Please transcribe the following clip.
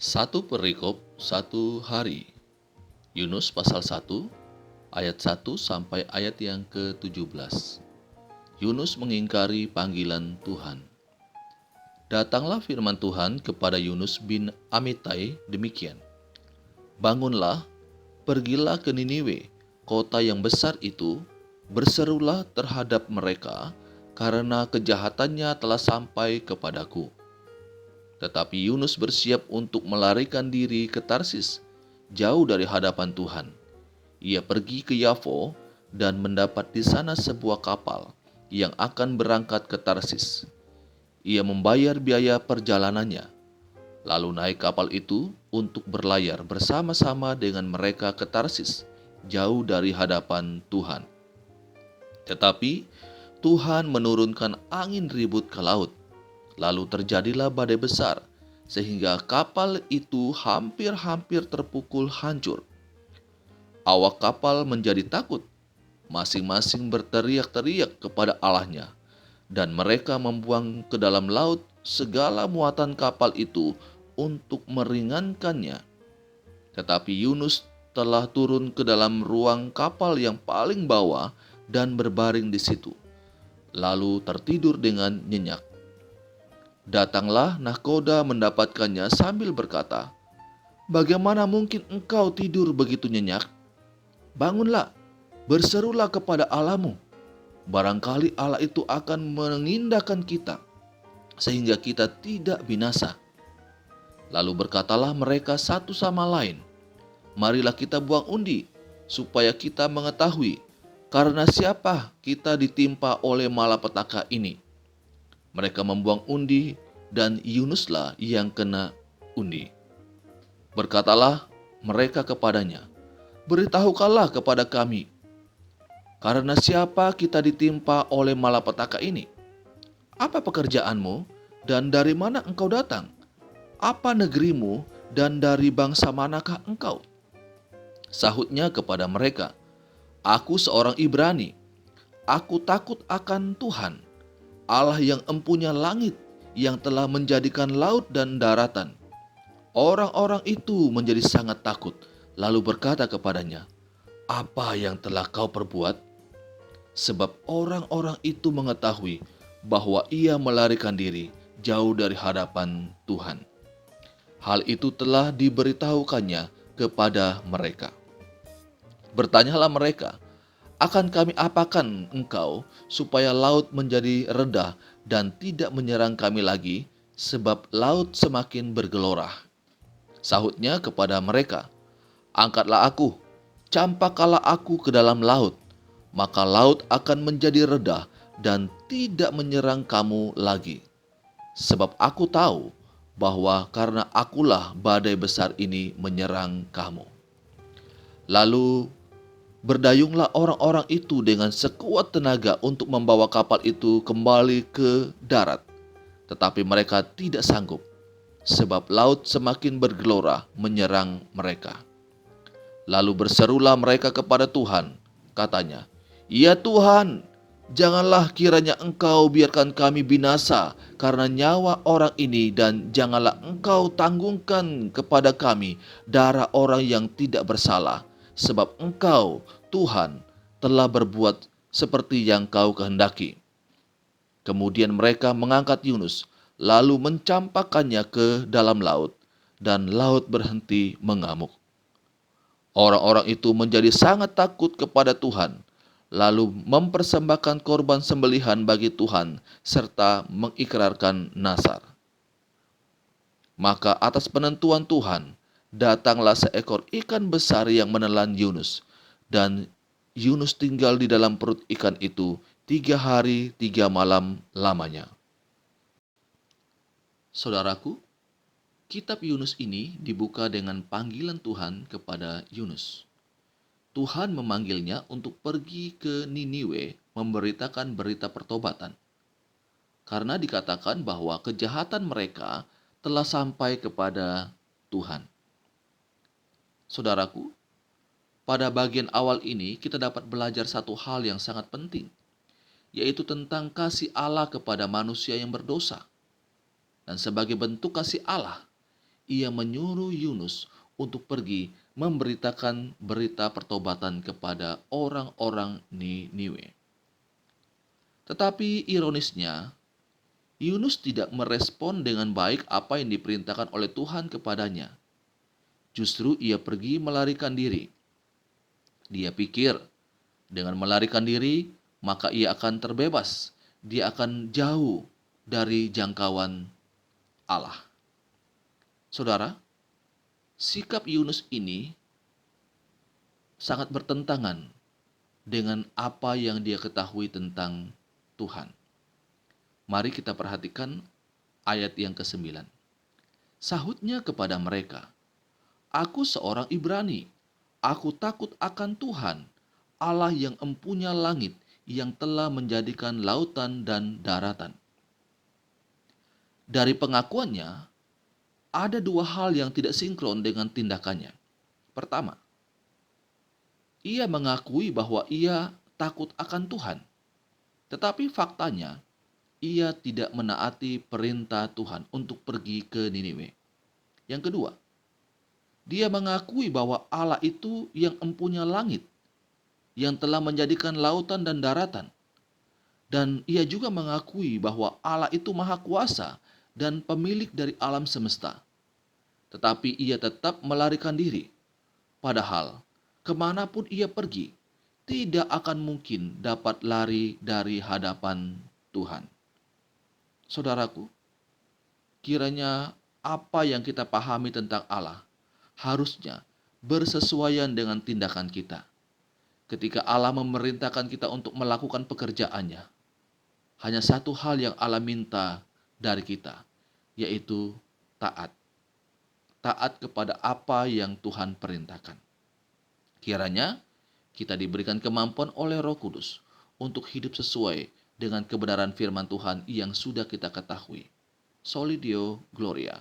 Satu perikop satu hari. Yunus pasal 1 ayat 1 sampai ayat yang ke-17. Yunus mengingkari panggilan Tuhan. Datanglah firman Tuhan kepada Yunus bin Amittai demikian. Bangunlah, pergilah ke Niniwe, kota yang besar itu, berserulah terhadap mereka, karena kejahatannya telah sampai kepadaku. Tetapi Yunus bersiap untuk melarikan diri ke Tarsis, jauh dari hadapan Tuhan. Ia pergi ke Yafo dan mendapat di sana sebuah kapal yang akan berangkat ke Tarsis. Ia membayar biaya perjalanannya, lalu naik kapal itu untuk berlayar bersama-sama dengan mereka ke Tarsis, jauh dari hadapan Tuhan. Tetapi Tuhan menurunkan angin ribut ke laut. Lalu terjadilah badai besar, sehingga kapal itu hampir-hampir terpukul hancur. Awak kapal menjadi takut, masing-masing berteriak-teriak kepada Allahnya, dan mereka membuang ke dalam laut segala muatan kapal itu untuk meringankannya. Tetapi Yunus telah turun ke dalam ruang kapal yang paling bawah dan berbaring di situ, lalu tertidur dengan nyenyak. Datanglah nahkoda mendapatkannya sambil berkata, "Bagaimana mungkin engkau tidur begitu nyenyak? Bangunlah, berserulah kepada Allahmu. Barangkali Allah itu akan mengindahkan kita, sehingga kita tidak binasa." Lalu berkatalah mereka satu sama lain, "Marilah kita buang undi, supaya kita mengetahui, karena siapa kita ditimpa oleh malapetaka ini." Mereka membuang undi, dan Yunuslah yang kena undi. Berkatalah mereka kepadanya, "Beritahukanlah kepada kami, karena siapa kita ditimpa oleh malapetaka ini? Apa pekerjaanmu, dan dari mana engkau datang? Apa negerimu, dan dari bangsa manakah engkau?" Sahutnya kepada mereka, "Aku seorang Ibrani. Aku takut akan Tuhan, Allah yang empunya langit, yang telah menjadikan laut dan daratan." Orang-orang itu menjadi sangat takut, lalu berkata kepadanya, "Apa yang telah kau perbuat?" Sebab orang-orang itu mengetahui bahwa ia melarikan diri jauh dari hadapan Tuhan. Hal itu telah diberitahukannya kepada mereka. Bertanyalah mereka, "Akan kami apakan engkau supaya laut menjadi reda dan tidak menyerang kami lagi, sebab laut semakin bergelora?" Sahutnya kepada mereka, "Angkatlah aku, campakkanlah aku ke dalam laut, maka laut akan menjadi reda dan tidak menyerang kamu lagi. Sebab aku tahu bahwa karena akulah badai besar ini menyerang kamu." Lalu berdayunglah orang-orang itu dengan sekuat tenaga untuk membawa kapal itu kembali ke darat. Tetapi mereka tidak sanggup, sebab laut semakin bergelora menyerang mereka. Lalu berserulah mereka kepada Tuhan, katanya, "Ya Tuhan, janganlah kiranya Engkau biarkan kami binasa karena nyawa orang ini, dan janganlah Engkau tanggungkan kepada kami darah orang yang tidak bersalah, sebab Engkau, Tuhan, telah berbuat seperti yang Kau kehendaki." Kemudian mereka mengangkat Yunus, lalu mencampakkannya ke dalam laut, dan laut berhenti mengamuk. Orang-orang itu menjadi sangat takut kepada Tuhan, lalu mempersembahkan korban sembelihan bagi Tuhan, serta mengikrarkan nazar. Maka atas penentuan Tuhan, datanglah seekor ikan besar yang menelan Yunus, dan Yunus tinggal di dalam perut ikan itu 3 hari 3 malam lamanya. Saudaraku, kitab Yunus ini dibuka dengan panggilan Tuhan kepada Yunus. Tuhan memanggilnya untuk pergi ke Niniwe memberitakan berita pertobatan, karena dikatakan bahwa kejahatan mereka telah sampai kepada Tuhan. Saudaraku, pada bagian awal ini kita dapat belajar satu hal yang sangat penting, yaitu tentang kasih Allah kepada manusia yang berdosa. Dan sebagai bentuk kasih Allah, ia menyuruh Yunus untuk pergi memberitakan berita pertobatan kepada orang-orang Niniwe. Tetapi ironisnya, Yunus tidak merespon dengan baik apa yang diperintahkan oleh Tuhan kepadanya. Justru ia pergi melarikan diri. Dia pikir dengan melarikan diri, maka ia akan terbebas. Dia akan jauh dari jangkauan Allah. Saudara, sikap Yunus ini sangat bertentangan dengan apa yang dia ketahui tentang Tuhan. Mari kita perhatikan ayat yang ke-9. Sahutnya kepada mereka, "Aku seorang Ibrani. Aku takut akan Tuhan, Allah yang empunya langit, yang telah menjadikan lautan dan daratan." Dari pengakuannya, ada dua hal yang tidak sinkron dengan tindakannya. Pertama, ia mengakui bahwa ia takut akan Tuhan, tetapi faktanya ia tidak menaati perintah Tuhan untuk pergi ke Niniwe. Yang kedua, dia mengakui bahwa Allah itu yang empunya langit, yang telah menjadikan lautan dan daratan. Dan ia juga mengakui bahwa Allah itu maha kuasa dan pemilik dari alam semesta. Tetapi ia tetap melarikan diri. Padahal, kemanapun ia pergi, tidak akan mungkin dapat lari dari hadapan Tuhan. Saudaraku, kiranya apa yang kita pahami tentang Allah harusnya bersesuaian dengan tindakan kita. Ketika Allah memerintahkan kita untuk melakukan pekerjaannya, hanya satu hal yang Allah minta dari kita, yaitu taat. Taat kepada apa yang Tuhan perintahkan. Kiranya kita diberikan kemampuan oleh Roh Kudus untuk hidup sesuai dengan kebenaran firman Tuhan yang sudah kita ketahui. Soli Deo Gloria.